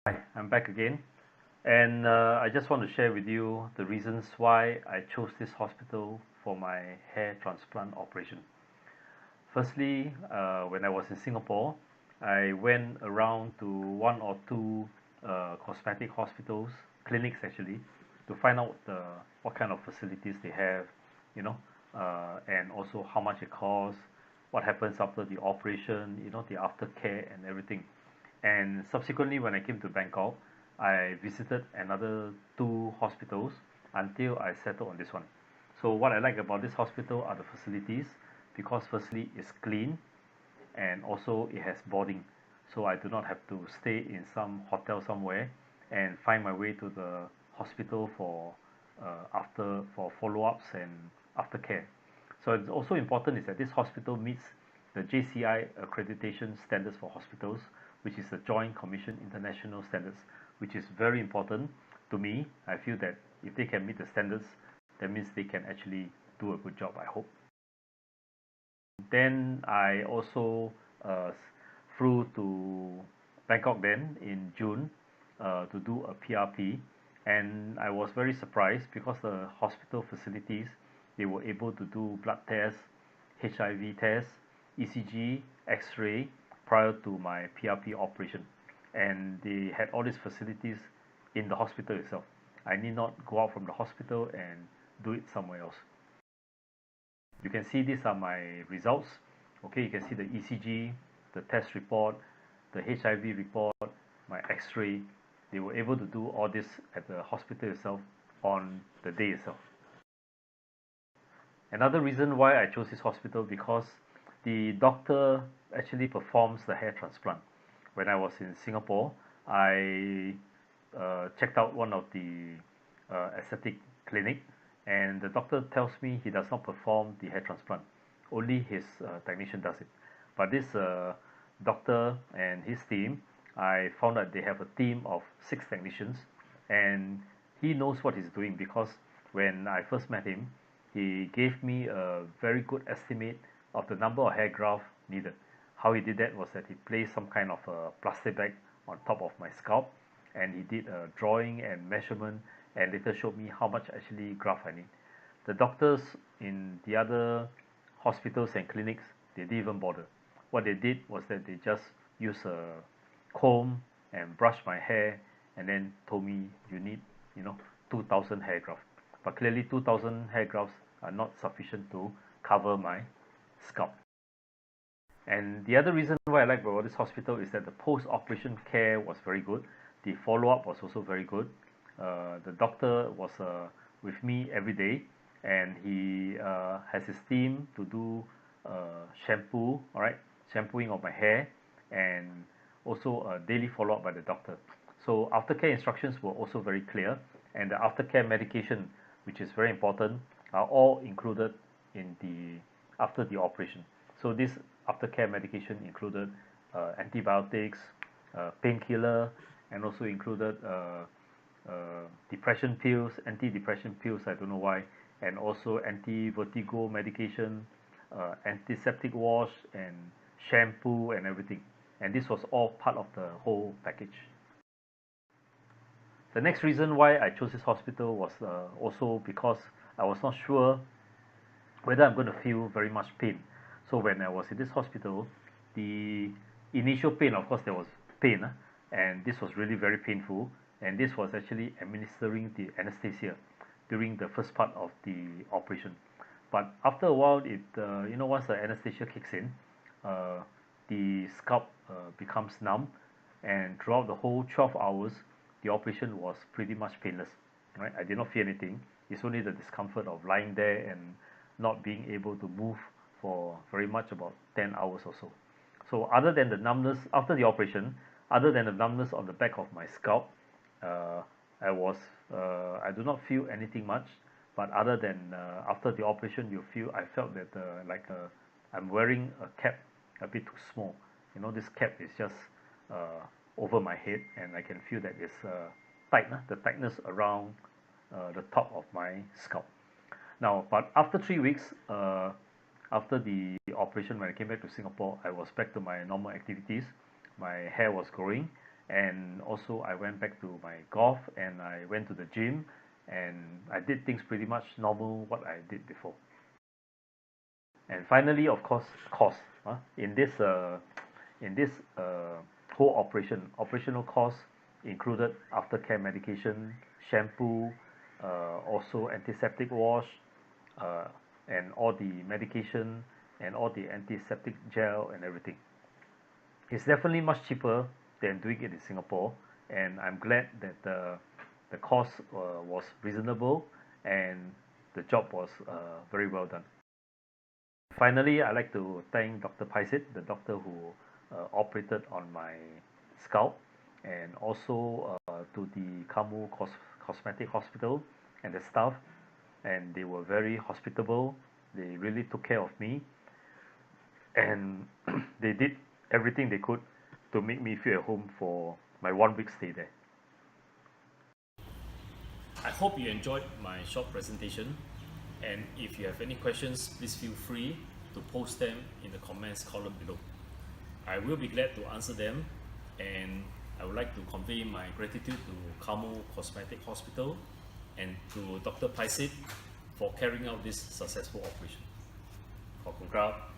Hi, I'm back again, and I just want to share with you the reasons why I chose this hospital for my hair transplant operation. Firstly, when I was in Singapore, I went around to one or two cosmetic hospitals, clinics actually, to find out what kind of facilities they have, and also how much it costs, what happens after the operation, the aftercare and everything. And subsequently, when I came to Bangkok, I visited another two hospitals until I settled on this one. So what I like about this hospital are the facilities, because firstly it's clean, and also it has boarding, so I do not have to stay in some hotel somewhere and find my way to the hospital for follow-ups and aftercare. So it's also important is that this hospital meets the JCI accreditation standards for hospitals, which is the Joint Commission International Standards, which is very important to me. I feel that if they can meet the standards, that means they can actually do a good job, I hope. Then I also flew to Bangkok then in June to do a PRP, and I was very surprised because the hospital facilities, they were able to do blood tests, HIV tests, ECG, X-ray prior to my PRP operation, and they had all these facilities in the hospital itself. I need not go out from the hospital and do it somewhere else. You can see these are my results. Okay, you can see the ECG, the test report, the HIV report, my X-ray. They were able to do all this at the hospital itself on the day itself. Another reason why I chose this hospital, because the doctor actually performs the hair transplant. When I was in Singapore, I checked out one of the aesthetic clinic, and the doctor tells me he does not perform the hair transplant. Only his technician does it. But this doctor and his team, I found that they have a team of 6 technicians, and he knows what he's doing, because when I first met him, he gave me a very good estimate of the number of hair graft needed. How he did that was that he placed some kind of a plastic bag on top of my scalp, and he did a drawing and measurement, and later showed me how much actually graft I need. The doctors in the other hospitals and clinics, they didn't even bother. What they did was that they just used a comb and brushed my hair, and then told me you need 2,000 hair grafts. But clearly 2,000 hair grafts are not sufficient to cover my scalp. And the other reason why I like about this hospital is that the post-operation care was very good. The follow-up was also very good. The doctor was with me every day, and he has his team to do shampoo, all right, shampooing of my hair, and also a daily follow-up by the doctor. So aftercare instructions were also very clear, and the aftercare medication, which is very important, are all included in the after the operation. So this aftercare medication included antibiotics, painkiller, and also included depression pills, anti-depression pills, I don't know why, and also anti-vertigo medication, antiseptic wash, and shampoo and everything. And this was all part of the whole package. The next reason why I chose this hospital was also because I was not sure whether I'm going to feel very much pain. So when I was in this hospital, the initial pain, of course there was pain, and this was really very painful, and this was actually administering the anesthesia during the first part of the operation. But after a while, once the anesthesia kicks in, the scalp becomes numb, and throughout the whole 12 hours, the operation was pretty much painless. Right? I did not feel anything. It's only the discomfort of lying there and not being able to move for very much about 10 hours or so. So other than the numbness after the operation, other than the numbness on the back of my scalp, uh, I do not feel anything much. But other than after the operation, I felt that I'm wearing a cap a bit too small. This cap is just over my head, and I can feel that it's the tightness around the top of my scalp. Now, but after 3 weeks, after the operation, when I came back to Singapore, I was back to my normal activities. My hair was growing, and also I went back to my golf and I went to the gym, and I did things pretty much normal what I did before. And finally, of course, cost. In this whole operational costs included aftercare medication, shampoo, also antiseptic wash, uh, and all the medication and all the antiseptic gel and everything. It's definitely much cheaper than doing it in Singapore, and I'm glad that the cost was reasonable and the job was very well done. Finally, I'd like to thank Dr. Paisit, the doctor who operated on my scalp, and also to the Cosmetic Hospital and the staff, and they were very hospitable. They really took care of me, and they did everything they could to make me feel at home for my 1 week stay there. I hope you enjoyed my short presentation, and if you have any questions, please feel free to post them in the comments column below. I will be glad to answer them, and I would like to convey my gratitude to Kamol Cosmetic Hospital and to Dr. Paisit for carrying out this successful operation.ขอบคุณครับ